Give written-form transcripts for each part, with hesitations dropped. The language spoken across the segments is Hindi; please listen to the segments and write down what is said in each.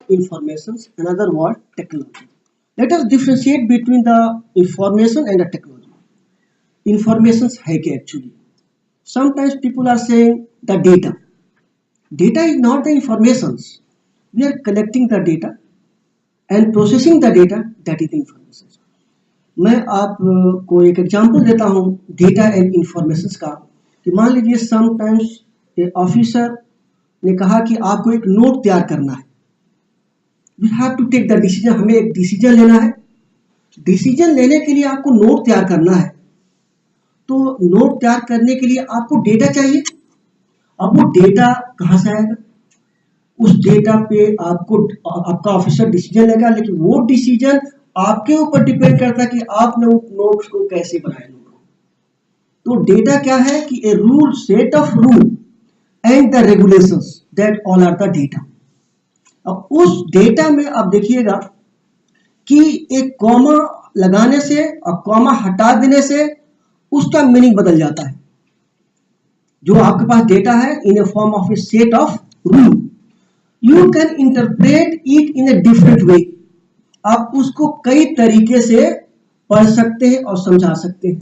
information, another word technology. Let us differentiate between the information and the technology. Information है क्या actually? Sometimes people are saying the data. Data is not the informations. We are collecting the data and processing the data, that is the information. मैं आपको एक एग्जांपल देता हूँ डेटा एंड इंफॉर्मेशन का कि मान लीजिए समटाइम्स ऑफिसर ने कहा कि आपको एक नोट तैयार करना है. We have to take the decision, हमें एक डिसीजन लेना है. डिसीजन लेने के लिए आपको नोट तैयार करना है, तो नोट तैयार करने के लिए आपको डेटा चाहिए. अब वो डेटा कहाँ से आएगा? उस डेटा पे आपको आपका ऑफिसर डिसीजन लेगा, लेकिन वो डिसीजन आपके ऊपर डिपेंड करता है कि आपने उस नोट्स को कैसे बनाया. तो डेटा क्या है कि a rule, set of rule and the regulations, that all are the data. अब उस डेटा में आप देखिएगा कि एक कॉमा लगाने से और कॉमा हटा देने से उसका मीनिंग बदल जाता है. जो आपके पास डेटा है in a form of a set of rule, you can interpret it in a different way. आप उसको कई तरीके से पढ़ सकते हैं और समझा सकते हैं.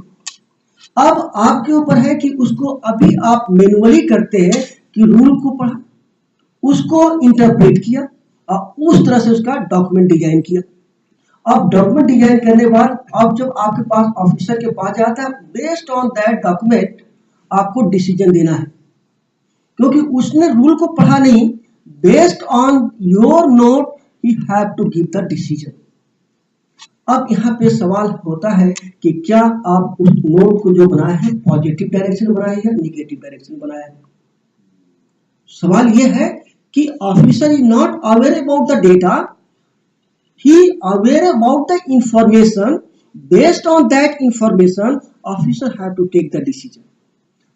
अब आपके ऊपर है कि उसको अभी आप मैनुअली करते हैं कि रूल को पढ़ा, उसको इंटरप्रेट किया और उस तरह से उसका डॉक्यूमेंट डिजाइन किया. अब डॉक्यूमेंट डिजाइन करने के बाद अब जब आपके पास ऑफिसर के पास जाता है, बेस्ड ऑन दैट डॉक्यूमेंट आपको डिसीजन देना है, क्योंकि उसने रूल को पढ़ा नहीं. Based on your note he have to give the decision. अब यहाँ पे सवाल होता है कि क्या आप उस नोट को जो बनाया है पॉजिटिव डायरेक्शन में बनाया है या निगेटिव डायरेक्शन में बनाया है. सवाल यह है कि officer is not aware about the data, he aware about the information. Based on that information officer have to take the decision.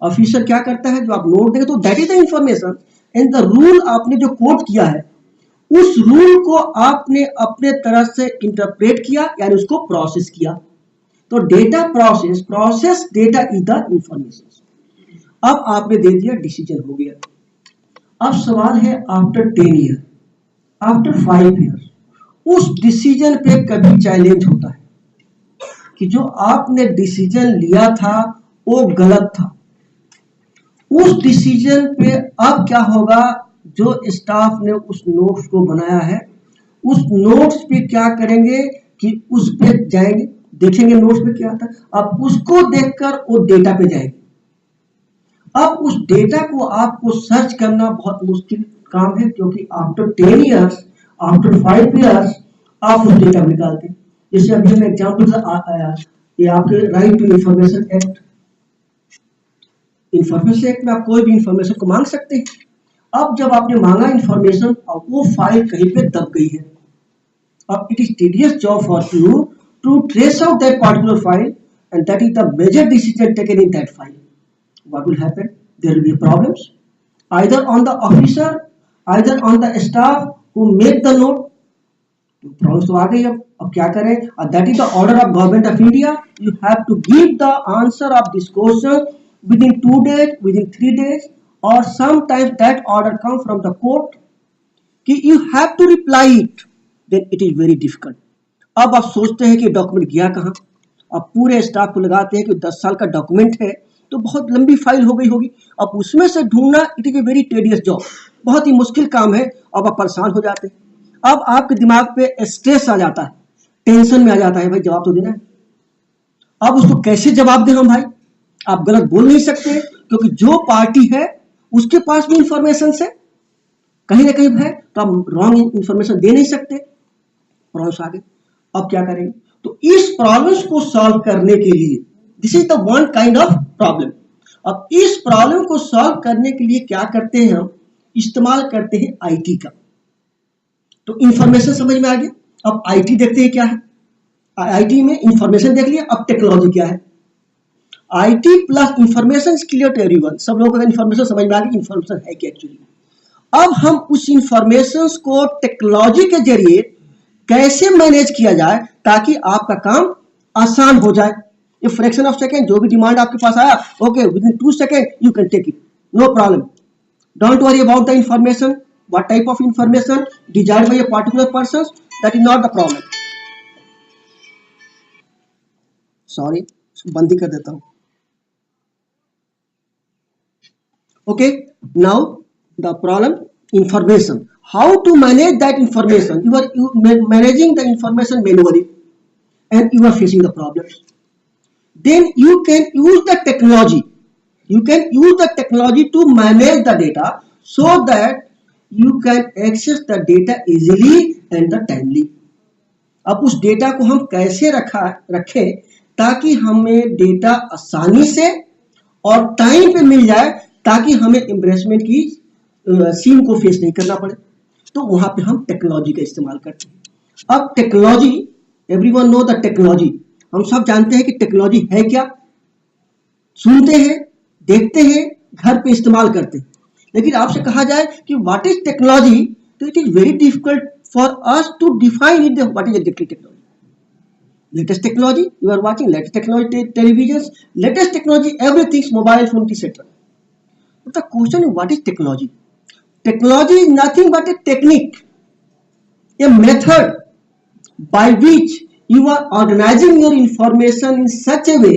Officer क्या करता है, जो आप नोट देंगे तो that is the information and the rule आपने जो कोट किया है उस रूल को आपने अपने तरह से इंटरप्रेट किया, यानी उसको प्रोसेस किया. तो data process data is the information. अब आपने दे दिया, डिसीजन हो गया. अब सवाल है आफ्टर 10 ईयर, आफ्टर 5 ईयर उस डिसीजन पे कभी चैलेंज होता है कि जो आपने डिसीजन लिया था वो गलत था. उस डिसीजन पे अब क्या होगा, जो स्टाफ ने उस नोट्स को बनाया है उस नोट्स पे क्या करेंगे कि उस पे जाएंगे, देखेंगे नोट्स पे क्या था. अब उसको देखकर वो डेटा पे जाएंगे. अब उस डेटा को आपको सर्च करना बहुत मुश्किल काम है, क्योंकि आफ्टर 10 ईयर्स, आफ्टर 5 ईयर्स आप उस डेटा को निकालते हैं. जैसे अभी हम एग्जाम्पल आया, ये आपके right to information act. Information act में आप कोई भी इंफॉर्मेशन को मांग सकते हैं. अब जब आपने मांगा इंफॉर्मेशन और वो फाइल कहीं पे दब गई है, अब it is tedious job for you to trace out that particular file and that is the major decision taken in that file. What will happen? There will be problems either on the officer, either on the staff who make the note. Problems तो आ गई. अब क्या करें? That is the order of government of India. You have to give the answer of this question within 2 days, within 3 days, or sometimes that order come from the court कि you have to reply it. Then it is very difficult. अब आप सोचते हैं कि डॉक्यूमेंट गया कहाँ. अब पूरे स्टाफ को लगाते हैं कि 10 साल का डॉक्यूमेंट है तो बहुत लंबी फाइल हो गई होगी. अब उसमें से ढूंढना it is a very tedious job, बहुत ही मुश्किल काम है. अब आप परेशान हो जाते हैं. अब आपके दिमाग पे स्ट्रेस आ जाता है, टेंशन में आ जाता है, भाई जवाब तो देना है. अब उसको कैसे जवाब दें हम भाई? आप गलत बोल नहीं सकते, क्योंकि जो पार्टी है उसके पास भी इंफॉर्मेशन से कहीं ना कहीं है, तो आप रॉन्ग इंफॉर्मेशन दे नहीं सकते. प्रॉब्लम्स आ गए. अब क्या करेंगे? तो इस प्रॉब्लम्स को सॉल्व करने के लिए, this is the one kind of problem. अब इस प्रॉब्लम को सॉल्व करने के लिए क्या करते हैं हम? इस्तेमाल करते हैं आईटी का. तो इंफॉर्मेशन समझ में आ गया. अब आईटी देखते हैं क्या है. आईटी में इंफॉर्मेशन देख लिया, अब टेक्नोलॉजी क्या है. IT plus information clear to everyone. सब लोगों को इंफॉर्मेशन समझ में आ गई, इंफॉर्मेशन है क्या एक्चुअली. अब हम उस इंफॉर्मेशन को टेक्नोलॉजी के जरिए कैसे मैनेज किया जाए ताकि आपका काम आसान हो जाए. ये फ्रैक्शन ऑफ सेकेंड जो भी डिमांड आपके पास आया, okay, within 2 second you can take it, no problem. Don't worry about the information. what type of information desired by a particular person, that is not the problem. Sorry, बंद ही कर देता हूँ. Okay, now the problem, information. How to manage that information? You are managing the information manually and you are facing the problems. Then you can use the technology. You can use the technology to manage the data so that you can access the data easily and the timely. अब उस डेटा को हम कैसे रखें ताकि हमें डेटा आसानी से और टाइम पे मिल जाए, ताकि हमें एम्बेरसमेंट की सीन को फेस नहीं करना पड़े. तो वहां पे हम टेक्नोलॉजी का इस्तेमाल करते हैं. अब technology, everyone know the technology. हम सब जानते हैं कि टेक्नोलॉजी है क्या, सुनते हैं, देखते हैं, घर पे इस्तेमाल करते हैं. लेकिन आपसे कहा जाए कि व्हाट इज टेक्नोलॉजी, तो it is very difficult for us to define it, what is exactly technology. Latest technology, you are watching latest technology, televisions, latest technology, everything, mobile phone, etc. But the question is, what is technology? Technology is nothing but a technique, a method by which you are organizing your information in such a way.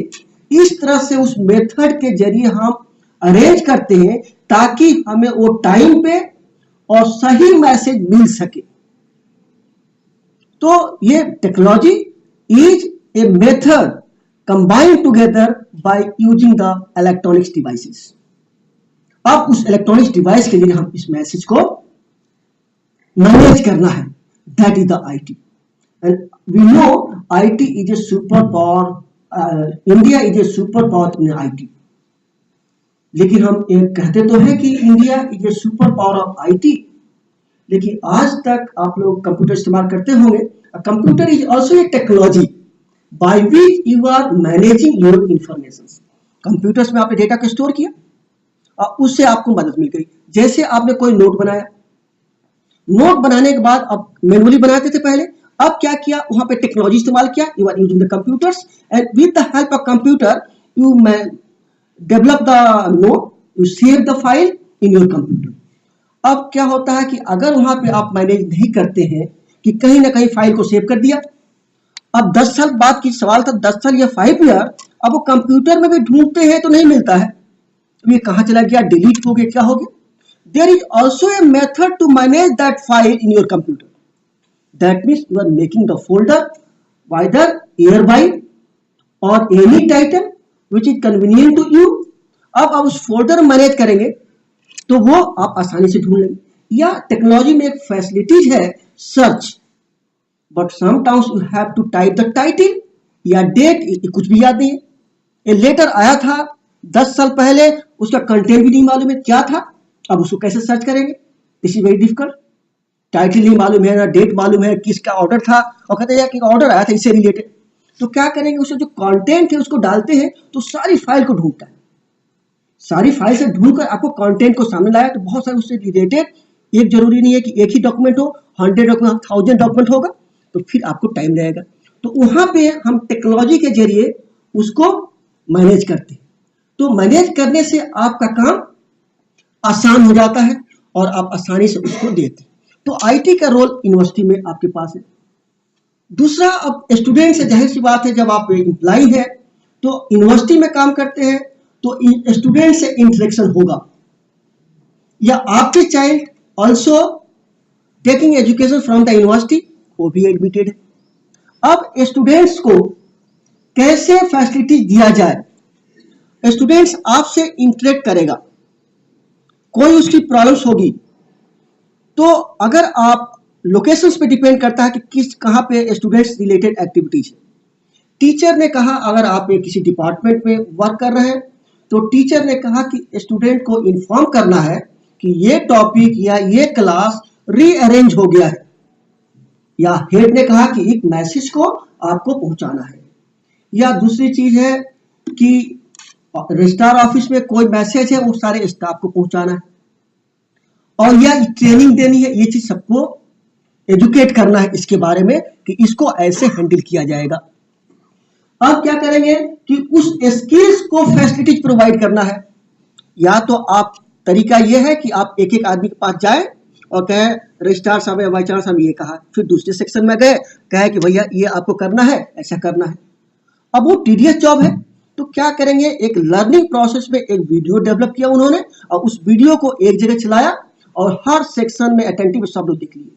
इस तरह से उस मेथड के जरिए हम अरेंज करते हैं ताकि हमें वो टाइम पे और सही मैसेज मिल सके. तो ये technology is a method combined together by using the electronics devices. अब उस इलेक्ट्रॉनिक्स डिवाइस के लिए हम इस मैसेज को मैनेज करना है, that is the IT. And we know IT is a superpower. India is a superpower in IT. लेकिन हम कहते तो हैं कि India is a super power of IT, लेकिन आज तक आप लोग कंप्यूटर इस्तेमाल करते होंगे. Computer is also a technology by which you are managing your information. Computers में आपने डेटा को स्टोर किया और उससे आपको मदद मिल गई. जैसे आपने कोई नोट बनाया, नोट बनाने के बाद आप मैनुअली बनाते थे पहले, अब क्या किया, वहां पे टेक्नोलॉजी इस्तेमाल किया. You are using the computers and with the help of computer you develop the note, you save the file in your computer. अब क्या होता है कि अगर वहां पे आप मैनेज नहीं करते हैं कि कहीं ना कहीं फाइल को सेव कर दिया, अब 10 साल बाद की सवाल था, 10 साल या 5 ईयर, अब वो कंप्यूटर में भी ढूंढते हैं तो नहीं मिलता है, ये कहां चला गया, डिलीट हो गया, क्या हो गया. There is also a method to manage that file in your computer. That means you are making the folder whether air by or any title which is convenient to you. अब आप उस फोल्डर मैनेज करेंगे तो वो आप आसानी से ढूंढ लेंगे. या टेक्नोलॉजी में एक फैसिलिटीज है search, but sometimes you have to type the title या डेट, कुछ भी याद नहीं है. ये लेटर आया था 10 साल पहले, उसका कंटेंट भी नहीं मालूम है क्या था, अब उसको कैसे सर्च करेंगे. This is very difficult. Title नहीं मालूम है ना डेट मालूम है, किसका ऑर्डर था, और कहते हैं कि ऑर्डर आया था इससे रिलेटेड, तो क्या करेंगे, उससे जो कंटेंट है उसको डालते हैं तो सारी फाइल को ढूंढता है. सारी फाइल से ढूंढकर आपको कंटेंट को सामने लाया तो बहुत सारे उससे रिलेटेड, एक जरूरी नहीं है कि एक ही डॉक्यूमेंट हो, 100 डॉक्यूमेंट, 1000 डॉक्यूमेंट होगा, तो फिर आपको टाइम लगेगा. तो वहां पे हम टेक्नोलॉजी के जरिए उसको मैनेज करते हैं. तो मैनेज करने से आपका काम आसान हो जाता है और आप आसानी से उसको देते हैं. तो आईटी का रोल यूनिवर्सिटी में आपके पास है. दूसरा, अब स्टूडेंट से जाहिर सी बात है, जब आप एम्प्लॉय है तो यूनिवर्सिटी में काम करते हैं तो स्टूडेंट से इंटरेक्शन होगा, या आपके child also taking education from the university, वो भी एडमिटेड है. अब स्टूडेंट्स को कैसे फैसिलिटी दिया जाए, स्टूडेंट्स आपसे इंटरेक्ट करेगा, कोई उसकी प्रॉब्लम्स होगी, तो अगर आप लोकेशंस पे डिपेंड करता है कि कहां पे स्टूडेंट्स रिलेटेड एक्टिविटीज है. टीचर ने कहा अगर आप किसी डिपार्टमेंट में वर्क कर रहे हैं तो टीचर ने कहा कि स्टूडेंट को इन्फॉर्म करना है कि ये टॉपिक या ये क्लास रीअरेंज हो गया है, या हेड ने कहा कि एक मैसेज को आपको पहुंचाना है, या दूसरी चीज है कि रजिस्ट्रार ऑफिस में कोई मैसेज है वो सारे स्टाफ को पहुंचाना है, और या ट्रेनिंग देनी है, ये चीज सबको एजुकेट करना है इसके बारे में कि इसको ऐसे हैंडल किया जाएगा. अब क्या करेंगे कि उस स्किल्स को फैसिलिटीज प्रोवाइड करना है. या तो आप तरीका यह है कि आप एक एक आदमी के पास जाए और कहे रजिस्ट्रार साहब या वाइस चांसलर साहब ये कहा, फिर दूसरे सेक्शन में गए, कहे कि भैया ये आपको करना है, ऐसा करना है। अब वो टीडीएस जॉब है, तो क्या करेंगे, एक लर्निंग प्रोसेस में एक वीडियो डेवलप किया उन्होंने और उस वीडियो को एक जगह चलाया और हर सेक्शन में अटेंटिव सब लोग देख लिए।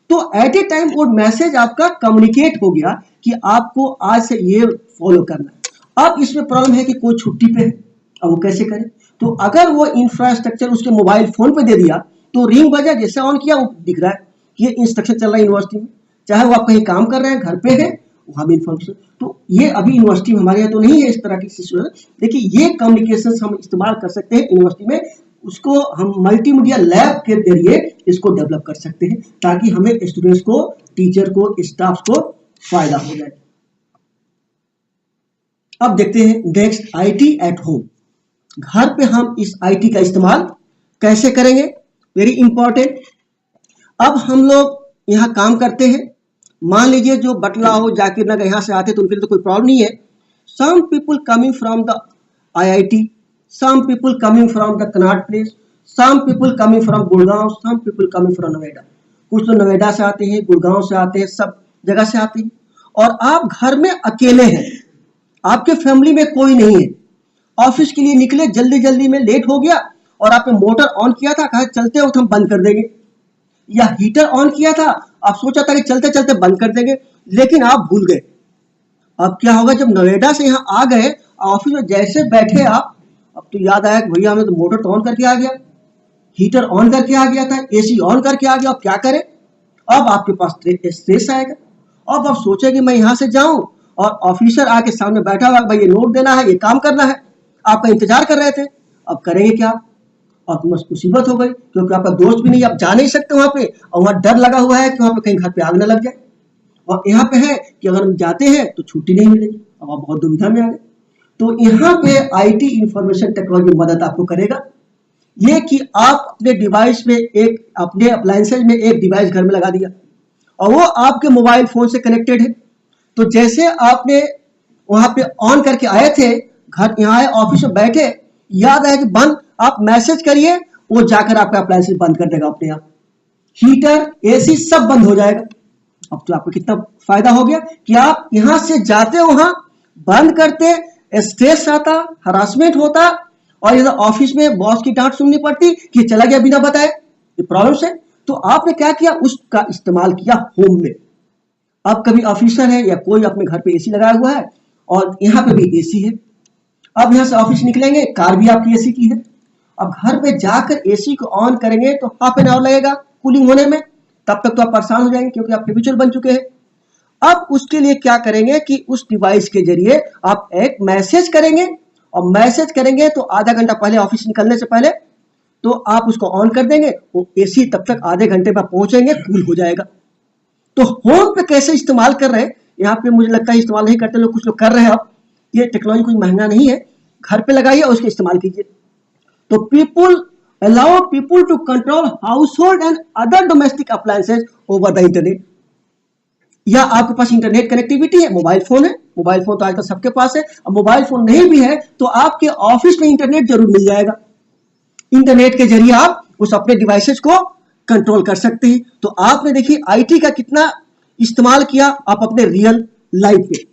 तो एट ए टाइम वो मैसेज आपका कम्युनिकेट हो गया कि आपको आज से ये फॉलो करना है। अब इसमें प्रॉब्लम है कि कोई छुट्टी पे है, अब वो कैसे करे? तो अगर वो इंफ्रास्ट्रक्चर उसके मोबाइल फोन पे दे दिया तो रिंग बजा, जैसे ऑन किया वो दिख रहा है कि ये इंस्ट्रक्शन चल रहा है यूनिवर्सिटी में, चाहे वो आप कहीं काम कर रहे हैं, घर पे है, वहां भी इन्फॉर्मेशन। तो ये अभी यूनिवर्सिटी में हमारे यहाँ तो नहीं है इस तरह की सिचुएशन। देखिए ये कम्युनिकेशन हम इस्तेमाल कर सकते हैं यूनिवर्सिटी में, उसको हम मल्टीमीडिया लैब के जरिए इसको डेवलप कर सकते हैं ताकि हमें स्टूडेंट्स को, टीचर को, स्टाफ को फायदा हो जाए। अब देखते हैं नेक्स्ट, आईटी एट होम। घर पे हम इस आईटी का इस्तेमाल कैसे करेंगे, वेरी इंपॉर्टेंट। अब हम लोग यहाँ काम करते हैं, मान लीजिए जो बटला हो, जाकिर नगर यहाँ से आते तो उनके लिए तो कोई प्रॉब्लम नहीं है। Some people coming from the IIT, some people coming from the Connaught Place, some people coming from Gurgaon, some people coming from Noida. कुछ लोग नोएडा से आते हैं, गुड़गांव से आते हैं, सब जगह से आते हैं। और आप घर में अकेले हैं, आपके फैमिली में कोई नहीं है, ऑफिस के लिए निकले, जल्दी जल्दी में लेट हो गया और आपने मोटर ऑन किया था, कहा चलते वक्त हम बंद कर देंगे, या हीटर ऑन किया था, आप सोचा था कि चलते चलते बंद कर देंगे, लेकिन आप भूल गए। अब क्या होगा, जब नोएडा से यहाँ आ गए, ऑफिस में जैसे बैठे आप, अब तो याद आया कि भैया हमें तो मोटर तो ऑन करके आ गया, हीटर ऑन करके आ गया था, एसी ऑन करके आ गया, अब क्या करें? अब आपके पास स्ट्रेस आएगा। अब आप सोचेंगे मैं यहाँ से जाऊं और ऑफिसर आके सामने बैठा हुआ, भाई ये नोट देना है, ये काम करना है, आपका इंतजार कर रहे थे, अब करेंगे क्या? और मुसीबत हो गई, क्योंकि आपका दोस्त भी नहीं, आप जा नहीं सकते वहां पे, और वहां डर लगा हुआ है कि वहां पे कहीं घर पे आग न लग जाए, और यहाँ पे है कि अगर हम जाते हैं तो छुट्टी नहीं मिलेगी, अब आप बहुत दुविधा में आ गए। तो यहाँ पे आईटी इंफॉर्मेशन टेक्नोलॉजी मदद आपको करेगा, ये कि आप अपने डिवाइस में एक, अपने अप्लायंसेज में एक डिवाइस घर में लगा दिया और वो आपके मोबाइल फोन से कनेक्टेड है। तो जैसे आपने वहां पे ऑन करके आए थे, घर यहाँ आए, ऑफिस में बैठे, याद आया कि बंद, आप मैसेज करिए, वो जाकर आपका अप्लायंसेज बंद कर देगा अपने आप, हीटर, एसी सब बंद हो जाएगा। अब तो आपको कितना फायदा हो गया कि आप यहाँ से जाते, वहां बंद करते, स्ट्रेस आता, हरासमेंट होता, और इधर ऑफिस में बॉस की डांट सुननी पड़ती कि चला गया बिना बताए, ये प्रॉब्लम है। तो आपने क्या किया, उसका इस्तेमाल किया होम में। अब कभी ऑफिसर है या कोई अपने घर पे एसी लगाया हुआ है और यहाँ पे भी एसी है, अब यहाँ से ऑफिस निकलेंगे, कार भी आपकी एसी की है, अब घर पे जाकर एसी को ऑन करेंगे तो हाफ एन आवर लगेगा कूलिंग होने में, तब तक तो आप परेशान हो जाएंगे क्योंकि आप हैबिचुअल बन चुके हैं। अब उसके लिए क्या करेंगे कि उस डिवाइस के जरिए आप एक मैसेज करेंगे, और मैसेज करेंगे तो आधा घंटा पहले, ऑफिस निकलने से पहले, तो आप उसको ऑन कर देंगे, वो एसी तब तक आधे घंटे में पहुंचेंगे, कूल हो जाएगा। तो होम पे कैसे इस्तेमाल कर रहे हैं, यहाँ पे मुझे लगता है इस्तेमाल नहीं करते लोग, कुछ लोग कर रहे हैं। अब ये टेक्नोलॉजी कुछ महंगा नहीं है, घर पे लगाइए और उसका इस्तेमाल कीजिए। तो people allow people to control household and other domestic appliances over the internet. या आपके पास इंटरनेट कनेक्टिविटी है, मोबाइल फोन है, मोबाइल फोन तो आजकल सबके पास है, अब मोबाइल फोन नहीं भी है तो आपके ऑफिस में इंटरनेट जरूर मिल जाएगा, इंटरनेट के जरिए आप उस अपने डिवाइसेस को कंट्रोल कर सकते हैं। तो आपने देखिए आईटी का कितना इस्तेमाल किया आप अपने रियल लाइफ में।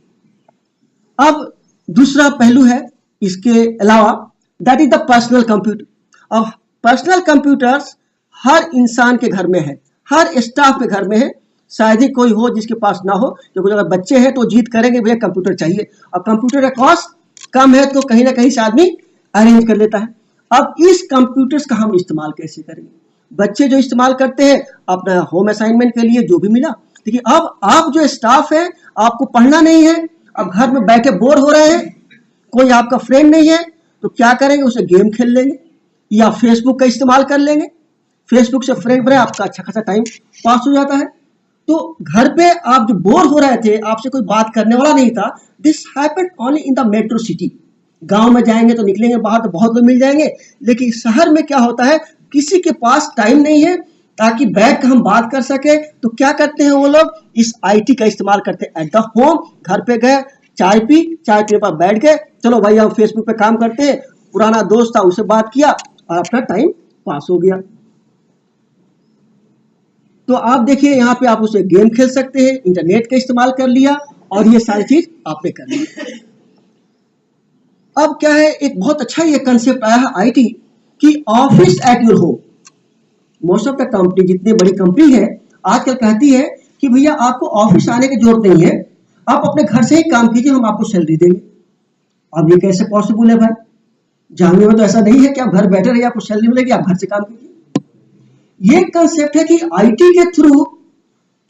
अब दूसरा पहलू है इसके अलावा, that is the personal computer. अब पर्सनल कंप्यूटर्स हर इंसान के घर में है, हर स्टाफ के घर में है, शायद ही कोई हो जिसके पास ना हो, क्योंकि अगर बच्चे हैं तो जिद करेंगे भैया कंप्यूटर चाहिए, और कंप्यूटर का कॉस्ट कम है तो कहीं ना कहीं से आदमी अरेंज कर लेता है। अब इस कंप्यूटर्स का हम इस्तेमाल कैसे करेंगे? बच्चे जो इस्तेमाल करते हैं अपना होम असाइनमेंट के लिए जो भी मिला, देखिए अब आप जो स्टाफ है, आपको पढ़ना नहीं है, अब घर में बैठे बोर हो रहे हैं, कोई आपका फ्रेंड नहीं है, तो क्या करेंगे, उसे गेम खेल लेंगे या फेसबुक का इस्तेमाल कर लेंगे, फेसबुक से फ्रेंड बने, आपका अच्छा खासा टाइम पास हो जाता है। तो घर पे आप जो बोर हो रहे थे, आपसे कोई बात करने वाला नहीं था, this happened only in the metro city. गांव में जाएंगे तो निकलेंगे बाहर तो बहुत लोग मिल जाएंगे, लेकिन शहर में क्या होता है, किसी के पास टाइम नहीं है ताकि बैठ कर हम बात कर सके, तो क्या करते हैं वो लोग, इस आईटी का इस्तेमाल करते हैं एट द होम। घर पे गए, चाय पी, चाय पीने पर बैठ गए, चलो भाई हम फेसबुक पे काम करते हैं, पुराना दोस्त था उससे बात किया और अपना टाइम पास हो गया। तो आप देखिए यहाँ पे आप उसे गेम खेल सकते हैं, इंटरनेट का इस्तेमाल कर लिया और ये सारी चीज आपने कर ली। अब क्या है, एक बहुत अच्छा ये कंसेप्ट आया है आईटी कि office at your home. Most of the company, जितनी बड़ी कंपनी है आजकल कहती है कि भैया आपको ऑफिस आने की जरूरत नहीं है, आप अपने घर से ही काम कीजिए, हम आपको सैलरी देंगे। अब ये कैसे पॉसिबल है भाई? जामिया में तो ऐसा नहीं है कि आप घर बैठे रहिए आपको सैलरी मिलेगी, आप घर से काम कीजिए। ये कंसेप्ट है कि आईटी के थ्रू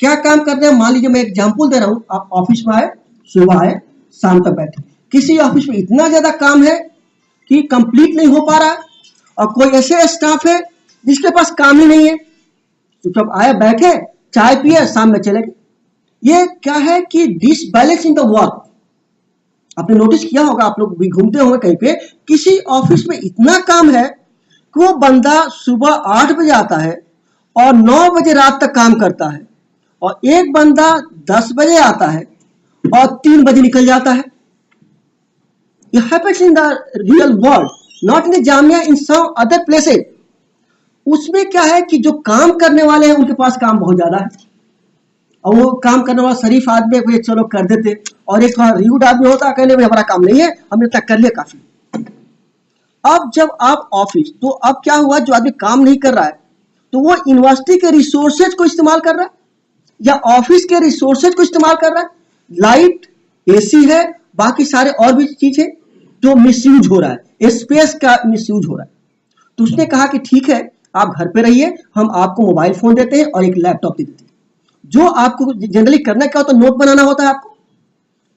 क्या काम करना है। मान लीजिए मैं एग्जांपल दे रहा हूं, आप ऑफिस में आए, सुबह आए, शाम तक बैठे, किसी ऑफिस में इतना ज्यादा काम है कि कंप्लीट नहीं हो पा रहा है, और कोई ऐसे स्टाफ है जिसके पास काम ही नहीं है, तो जब आए बैठे चाय पिए शाम में चले गए। ये क्या है कि डिसबैलेंस इन द वर्क। आपने नोटिस किया होगा, आप लोग भी घूमते होंगे कहीं पे, किसी ऑफिस में इतना काम है कि वो बंदा सुबह 8 बजे आता है और 9 बजे रात तक काम करता है, और एक बंदा 10 बजे आता है और 3 बजे निकल जाता है। ये happens in the real world, not in the Jamia, in some other places. उसमें क्या है कि जो काम करने वाले हैं उनके पास काम बहुत ज्यादा है, और वो काम करने वाला शरीफ आदमी है, चलो कर देते, और एक रूड आदमी होता है, कहने में हमारा काम नहीं है, हमने तक कर लिया काफी। अब जब आप ऑफिस, तो अब क्या हुआ, जो आदमी काम नहीं कर रहा है तो वो यूनिवर्सिटी के रिसोर्सेज को इस्तेमाल कर रहा है या ऑफिस के रिसोर्सेज को इस्तेमाल कर रहा है। लाइट, एसी है, बाकी सारे और भी चीज है जो मिसयूज हो रहा है, स्पेस का मिसयूज हो रहा है। तो उसने कहा कि ठीक है, आप घर पे रहिए, हम आपको मोबाइल फोन देते हैं और एक लैपटॉप दे देते हैं। जो आपको जनरली करना क्या होता है, नोट बनाना होता है, आपको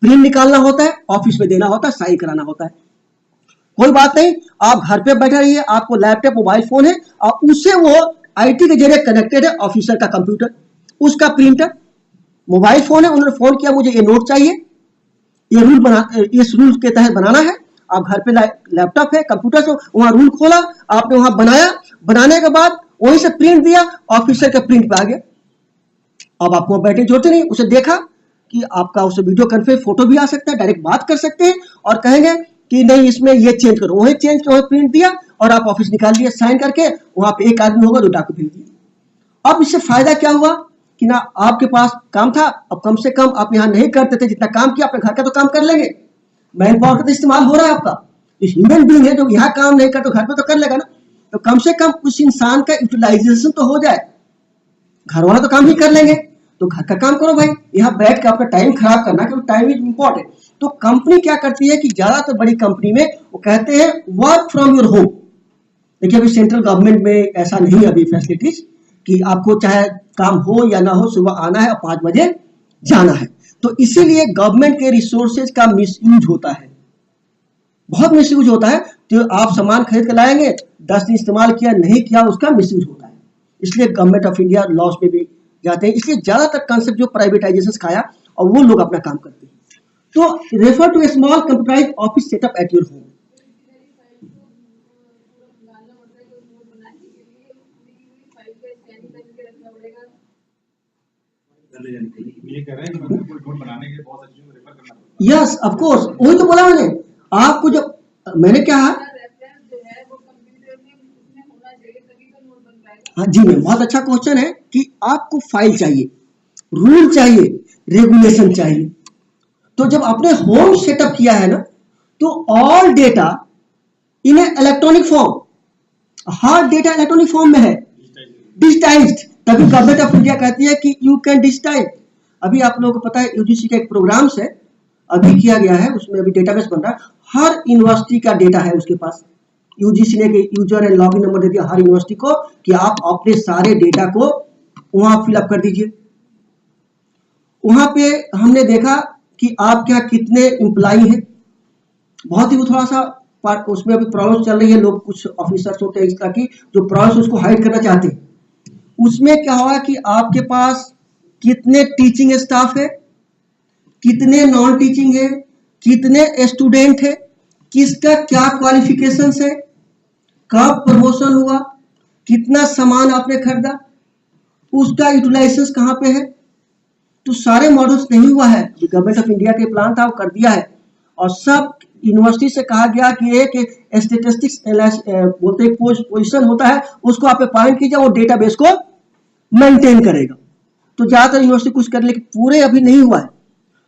प्रिंट निकालना होता है, ऑफिस में देना होता है, साइन कराना होता है। कोई बात नहीं, आप घर पे बैठे रहिए, आपको लैपटॉप मोबाइल फोन है और उससे वो आईटी के जरिए कनेक्टेड है, ऑफिसर का कंप्यूटर, उसका प्रिंटर, मोबाइल फोन है, उन्होंने फोन किया मुझे ये नोट चाहिए, ये रूल बना, इस रूल के तहत बनाना है। आप घर पे लैपटॉप है, कंप्यूटर से वहां रूल खोला, आपने वहां बनाया, बनाने के बाद वहीं से प्रिंट दिया, ऑफिसर के प्रिंट पे आ गया। अब आपको बैठने की जरूरत नहीं, उसे देखा कि आपका उसे वीडियो कॉन्फ्रेंस, फोटो भी आ सकता है, डायरेक्ट बात कर सकते हैं और कहेंगे कि नहीं इसमें ये चेंज करो, वही चेंज करो, प्रिंट दिया और आप ऑफिस निकाल दिए, साइन करके वहां पे एक आदमी होगा, 2 डाकू भेज दिया। अब इससे फायदा क्या हुआ कि ना आपके पास काम था, अब कम से कम आप यहाँ नहीं करते थे, जितना काम किया अपने घर का तो काम कर लेंगे, मैन पावर का तो इस्तेमाल हो रहा है आपका, इस ह्यूमन बीइंग है जो यहाँ काम नहीं कर तो घर पे तो कर लेगा ना, तो कम से कम उस इंसान का यूटिलाइजेशन तो हो जाए। घर वाला तो काम ही कर लेंगे, तो घर का काम करो भाई, यहाँ बैठ के अपना टाइम खराब करना, क्योंकि टाइम इज इंपॉर्टेंट। तो कंपनी क्या करती है कि ज्यादातर बड़ी कंपनी में वो कहते हैं वर्क फ्रॉम योर होम। देखिए अभी सेंट्रल गवर्नमेंट में ऐसा नहीं है अभी फैसिलिटीज कि आपको चाहे काम हो या ना हो, सुबह आना है और 5 बजे जाना है। तो इसीलिए गवर्नमेंट के रिसोर्सेज का मिसयूज होता है, बहुत मिसयूज होता है। तो आप सामान खरीद के लाएंगे, 10 दिन इस्तेमाल किया, नहीं किया, उसका मिसयूज होता है। इसलिए गवर्नमेंट ऑफ इंडिया लॉस में भी जाते हैं। इसलिए ज्यादातर कंसेप्ट जो प्राइवेटाइजेशन खाया और वो लोग अपना काम करते हैं। तो refer to a small computerised office setup at your home. Yes of course, वही तो बोला मैंने आपको, जब मैंने क्या, हाँ जी मैम, बहुत अच्छा क्वेश्चन है कि आपको फाइल चाहिए, रूल चाहिए, रेगुलेशन चाहिए। तो जब आपने होम सेटअप किया है ना, तो ऑल डेटा इन इलेक्ट्रॉनिक फॉर्म, हर डेटा इलेक्ट्रॉनिक फॉर्म में है, डिजिटाइज्ड। तभी गवर्नमेंट ऑफ इंडिया कहती है कि यू कैन डिजिटाइज। अभी आप लोगों को पता है यूजीसी का एक प्रोग्राम है, अभी किया गया है, उसमें अभी डेटाबेस बन रहा है, हर यूनिवर्सिटी का डेटा है उसके पास। यूजीसी ने यूजर एंड लॉगिन नंबर दे दिया हर यूनिवर्सिटी को कि आप अपने सारे डेटा को वहां फिलअप कर दीजिए। वहां पे हमने देखा कि आपके यहाँ कितने एम्प्लॉई हैं, बहुत ही थोड़ा सा उसमें अभी प्रॉब्लम चल रही है, लोग कुछ ऑफिसर्स होते हैं इस तरह की जो प्रॉब्लम उसको हाइड करना चाहते हैं। उसमें क्या हुआ कि आपके पास कितने टीचिंग स्टाफ है, कितने नॉन टीचिंग है, कितने स्टूडेंट है, किसका क्या क्वालिफिकेशन है, कब प्रमोशन हुआ, कितना सामान आपने खरीदा, उसका यूटिलाइजेशन कहाँ पे है। तो सारे मॉडल्स नहीं हुआ है, जो गवर्नमेंट ऑफ इंडिया के प्लान था वो कर दिया है, और सब यूनिवर्सिटी से कहा गया कि एक स्टैटिस्टिक्स बोलते एक पोजीशन होता है, उसको आप पॉइंट कीजिए, वो डेटाबेस को मेंटेन करेगा। तो ज़्यादातर यूनिवर्सिटी कुछ कर, लेकिन पूरे अभी नहीं हुआ है।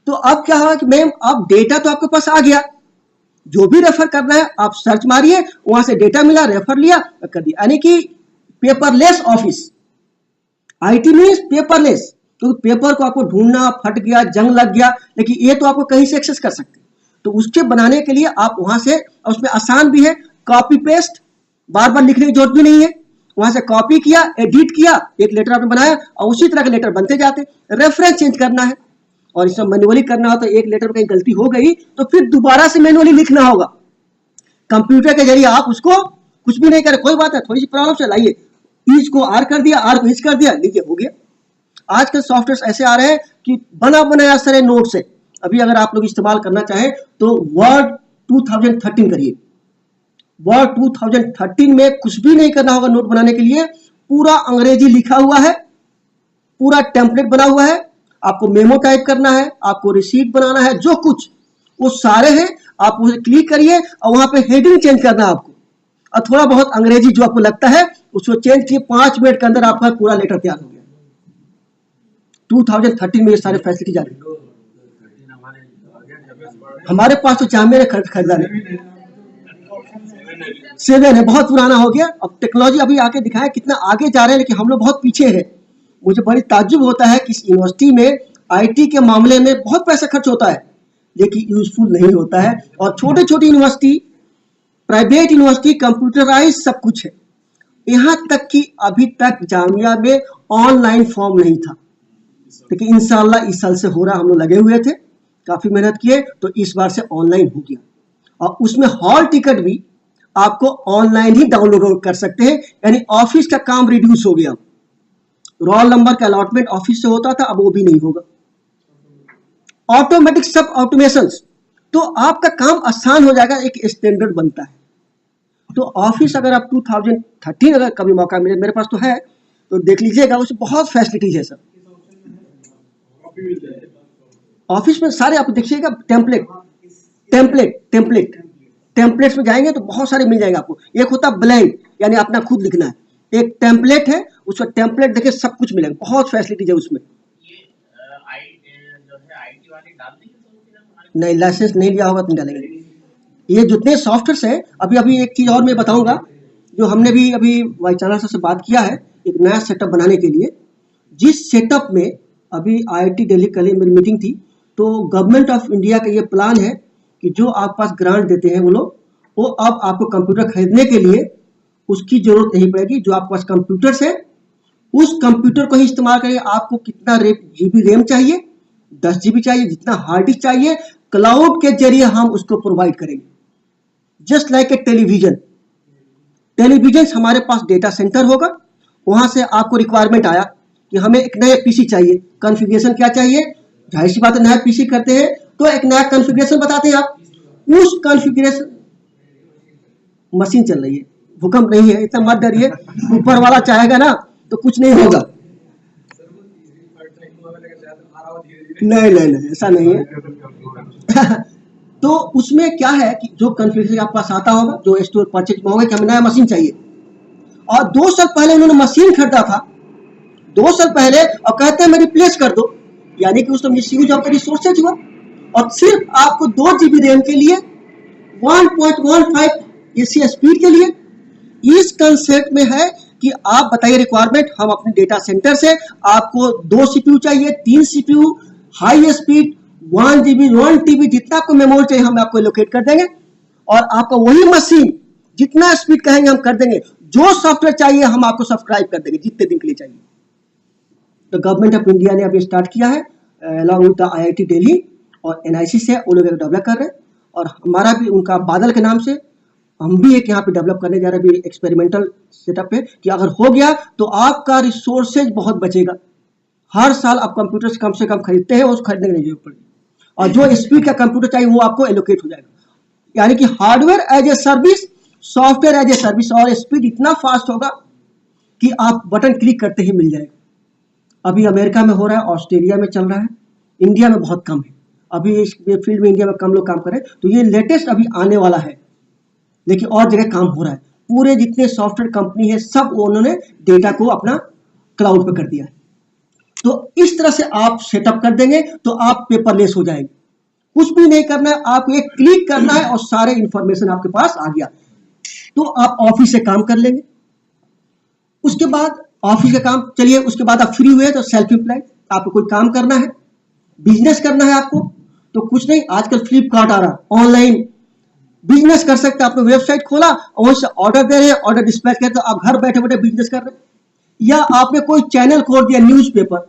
तो अब क्या हुआ कि मैम अब डेटा तो आपके पास आ गया, जो भी रेफर करना है आप सर्च मारिए, वहां से डेटा मिला, रेफर लिया, कर दिया। यानी कि paperless office. IT means paperless, क्योंकि पेपर को आपको ढूंढना, फट गया, जंग लग गया, लेकिन ये तो आपको कहीं से एक्सेस कर सकते हैं। तो उसके बनाने के लिए आप वहां से, उसमें आसान भी है, कॉपी पेस्ट, बार बार लिखने की जरूरत भी नहीं है। वहां से कॉपी किया, एडिट किया, एक लेटर आपने बनाया और उसी तरह के लेटर बनते जाते। रेफरेंस चेंज करना है और इसमें मैनुअली करना हो तो एक लेटर में कहीं गलती हो गई तो फिर दोबारा से मैनुअली लिखना होगा। कंप्यूटर के जरिए आप उसको कुछ भी नहीं करें, कोई बात है, थोड़ी सी प्रॉब्लम से लाइए, ईज को आर कर दिया, आर को ईज कर दिया, लीजिए हो गया। आजकल सॉफ्टवेयर ऐसे आ रहे हैं कि बना बनाया सारे नोट से। अभी अगर आप लोग इस्तेमाल करना चाहें तो वर्ड 2013 करिए। वर्ड 2013 में कुछ भी नहीं करना होगा नोट बनाने के लिए, पूरा अंग्रेजी लिखा हुआ है, पूरा टेम्पलेट बना हुआ है। आपको मेमो टाइप करना है, आपको रिसीट बनाना है, जो कुछ वो सारे हैं। आप उसे क्लिक करिए और वहां पे हेडिंग चेंज करना है आपको, और थोड़ा बहुत अंग्रेजी जो आपको लगता है उसको चेंज किए, 5 मिनट के अंदर आपका पूरा लेटर तैयार हो गया। 2013 में ये सारे फैसिलिटी जा रही है। हमारे पास तो जामिया ने खरीदा नहीं, 7 है, बहुत पुराना हो गया। अब टेक्नोलॉजी अभी आके दिखाया कितना आगे जा रहे हैं, लेकिन हम लोग बहुत पीछे हैं। मुझे बड़ी ताज्जुब होता है कि इस यूनिवर्सिटी में आईटी के मामले में बहुत पैसा खर्च होता है, लेकिन यूजफुल नहीं होता है। और छोटे छोटी यूनिवर्सिटी, प्राइवेट यूनिवर्सिटी, कंप्यूटराइज सब कुछ है। यहाँ तक कि अभी तक जामिया में ऑनलाइन फॉर्म नहीं था, लेकिन इंशाल्लाह इस साल से हो रहा। हम लोग लगे हुए थे, काफी मेहनत किए, तो इस बार से ऑनलाइन हो गया। और उसमें हॉल टिकट भी आपको ऑनलाइन ही डाउनलोड कर सकते हैं, यानी ऑफिस का काम रिड्यूस हो गया। रोल नंबर का अलॉटमेंट ऑफिस से होता था, अब वो भी नहीं होगा। ऑटोमेटिक सब ऑटोमेशन, तो आपका काम आसान हो जाएगा, एक स्टैंडर्ड बनता है। तो ऑफिस अगर आप 2013 अगर कभी मौका मिले, मेरे पास तो है, तो देख लीजिएगा, उसमें बहुत फैसिलिटीज है सर। ऑफिस में सारे आप देखिएगा, टेम्पलेट्स में जाएंगे तो बहुत सारे मिल जाएंगे आपको। एक होता है ब्लैंक, यानी अपना खुद लिखना है, एक टेम्पलेट है, उसका टेम्पलेट देखिए सब कुछ मिलेगा, बहुत फैसिलिटीज है उसमें। नहीं, लाइसेंस नहीं लिया होगा तो नहीं डालेंगे। ये जितने सॉफ्टवेयर है, अभी एक चीज और मैं बताऊंगा, जो हमने भी अभी वाइस चांसलर से बात किया है एक नया सेटअप बनाने के लिए। जिस सेटअप में अभी IIT दिल्ली, कल मेरी मीटिंग थी, तो गवर्नमेंट ऑफ इंडिया का ये प्लान है कि जो आप पास ग्रांट देते हैं वो लोग, वो अब आपको कंप्यूटर खरीदने के लिए उसकी जरूरत नहीं पड़ेगी। जो आपके पास कंप्यूटर्स है, उस कंप्यूटर को ही इस्तेमाल करिए। आपको कितना GB रैम चाहिए, 10 GB चाहिए, जितना हार्ड डिस्क चाहिए, क्लाउड के जरिए हम उसको प्रोवाइड करेंगे। जस्ट लाइक ए टेलीविजन हमारे पास डेटा सेंटर होगा, वहां से आपको रिक्वायरमेंट आया कि हमें एक नया पीसी चाहिए, कॉन्फ़िगरेशन क्या चाहिए, जाहिर सी बात है नया पीसी करते हैं तो एक नया कॉन्फ़िगरेशन बताते हैं आप। उस कॉन्फ़िगरेशन, मशीन चल रही है, भूकंप नहीं है, इतना मत डरिए, ऊपर वाला चाहेगा ना तो कुछ नहीं होगा। नहीं, ऐसा नहीं है। तो उसमें क्या है कि जो कॉन्फ़िगरेशन आपके पास आता होगा, जो स्टोर परचेज में होगा कि हमें नया मशीन चाहिए, और 2 साल पहले उन्होंने मशीन खरीदा था, 2 साल पहले, और कहते हैं मैं रिप्लेस कर दो, यानी कि उसमें मिसयूज ऑफ द रिसोर्सेज हुआ। और सिर्फ आपको 2 GB रैम के लिए 1.15 AC स्पीड के लिए, इस कंसेप्ट में है कि आप बताइए रिक्वायरमेंट, हम अपने डेटा सेंटर से आपको 2 CPU चाहिए, 3 CPU, high speed, 1 GB, 1 TB, जितना आपको मेमोरी चाहिए हम आपको एलोकेट कर देंगे, और आपका वही मशीन जितना स्पीड कहेंगे हम कर देंगे। जो सॉफ्टवेयर चाहिए हम आपको सब्सक्राइब कर देंगे, जितने दिन के लिए चाहिए। तो गवर्नमेंट ऑफ इंडिया ने अभी स्टार्ट किया है, अलॉन्ग विद IIT दिल्ली और NIC से, वो लोग डेवलप कर रहे हैं। और हमारा भी उनका बादल के नाम से हम भी एक यहाँ पे डेवलप करने जा रहे हैं, अभी एक्सपेरिमेंटल सेटअप है, कि अगर हो गया तो आपका रिसोर्सेज बहुत बचेगा। हर साल आप कंप्यूटर से कम खरीदते हैं, उस खरीदने की नहीं जरूरत पड़ेगी, और जो स्पीड का कंप्यूटर चाहिए वो आपको एलोकेट हो जाएगा। यानी कि hardware as a service, software as a service, और स्पीड इतना फास्ट होगा कि आप बटन क्लिक करते ही मिल जाएगा। अभी अमेरिका में हो रहा है, ऑस्ट्रेलिया में चल रहा है, इंडिया में बहुत कम है। अभी इस फील्ड में इंडिया में कम लोग काम कर रहे हैं, तो ये लेटेस्ट अभी आने वाला है, लेकिन और जगह काम हो रहा है। पूरे जितने सॉफ्टवेयर कंपनी है सब उन्होंने डेटा को अपना क्लाउड पे कर दिया है। तो इस तरह से आप सेटअप कर देंगे तो आप पेपरलेस हो जाएंगे। कुछ भी नहीं करना है, आपको एक क्लिक करना है और सारे इंफॉर्मेशन आपके पास आ गया। तो आप ऑफिस से काम कर लेंगे। उसके बाद ऑफिस का काम चलिए, उसके बाद आप फ्री हुए तो सेल्फ एम्प्लॉयड, आपको कोई काम करना है, बिजनेस करना है आपको, तो कुछ नहीं, आजकल फ्लिपकार्ट आ रहा, ऑनलाइन बिजनेस कर सकते हैं। आपने वेबसाइट खोला और वहीं से ऑर्डर दे रहे हैं, ऑर्डर डिस्पैच करते, तो आप घर बैठे बैठे बिजनेस कर रहे हैं। या आपने कोई चैनल खोल दिया, न्यूज़पेपर,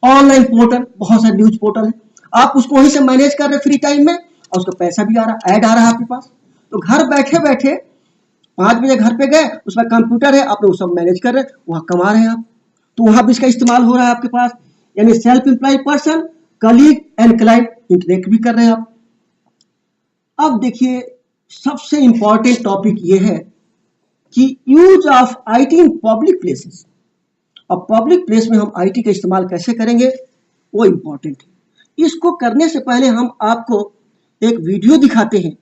ऑनलाइन पोर्टल, बहुत सारे न्यूज पोर्टल है, आप उसको वहीं से मैनेज कर रहे हैं फ्री टाइम में, और उसका पैसा भी आ रहा, ऐड आ रहा है आपके पास। तो घर बैठे बैठे 5 बजे घर पे गए, उसमें कंप्यूटर है, आपने वो सब मैनेज कर रहे हैं, वहां कमा रहे हैं आप। तो वहां भी इसका इस्तेमाल हो रहा है आपके पास। यानी self employed person, colleague and client interact भी कर रहे हैं आप। अब देखिए, सबसे इंपॉर्टेंट टॉपिक ये है कि use of IT in public places. और पब्लिक प्लेस में हम आईटी का इस्तेमाल कैसे करेंगे, वो इंपॉर्टेंट है। इसको करने से पहले हम आपको एक वीडियो दिखाते हैं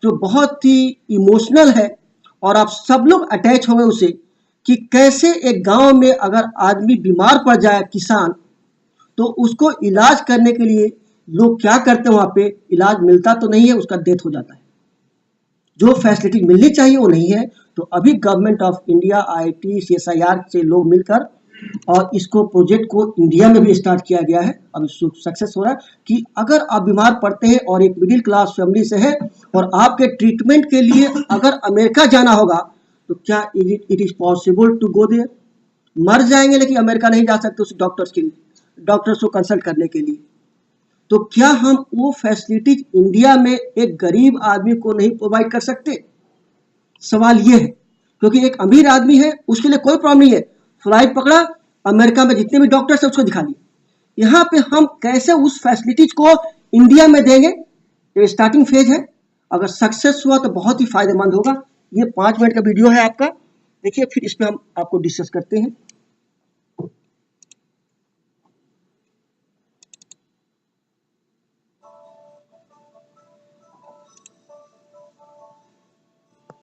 जो बहुत ही इमोशनल है, और आप सब लोग अटैच होंगे उसे, कि कैसे एक गांव में अगर आदमी बीमार पड़ जाए, किसान, तो उसको इलाज करने के लिए लोग क्या करते हैं, वहां पे इलाज मिलता तो नहीं है, उसका डेथ हो जाता है। जो फैसिलिटी मिलनी चाहिए वो नहीं है। तो अभी government of India, IT, CSIR से लोग मिलकर और इसको प्रोजेक्ट को इंडिया में भी स्टार्ट किया गया है, अब सक्सेस हो रहा है, कि अगर आप बीमार पड़ते हैं और एक मिडिल क्लास फैमिली से है और आपके ट्रीटमेंट के लिए अगर अमेरिका जाना होगा, तो क्या it is possible to go there. मर जाएंगे लेकिन अमेरिका नहीं जा सकते उस डॉक्टर्स के लिए, डॉक्टर्स को कंसल्ट करने के लिए। तो क्या हम वो फैसिलिटीज इंडिया में एक गरीब आदमी को नहीं प्रोवाइड कर सकते? सवाल ये है, क्योंकि एक अमीर आदमी है, उसके लिए कोई प्रॉब्लम नहीं है, फ्लाइट पकड़ा, अमेरिका में जितने भी डॉक्टर्स है उसको दिखा दिए। यहाँ पे हम कैसे उस फैसिलिटीज को इंडिया में देंगे, ये स्टार्टिंग फेज है। अगर सक्सेस हुआ तो बहुत ही फायदेमंद होगा। ये 5 मिनट का वीडियो है आपका, देखिए, फिर इस पर हम आपको डिस्कस करते हैं।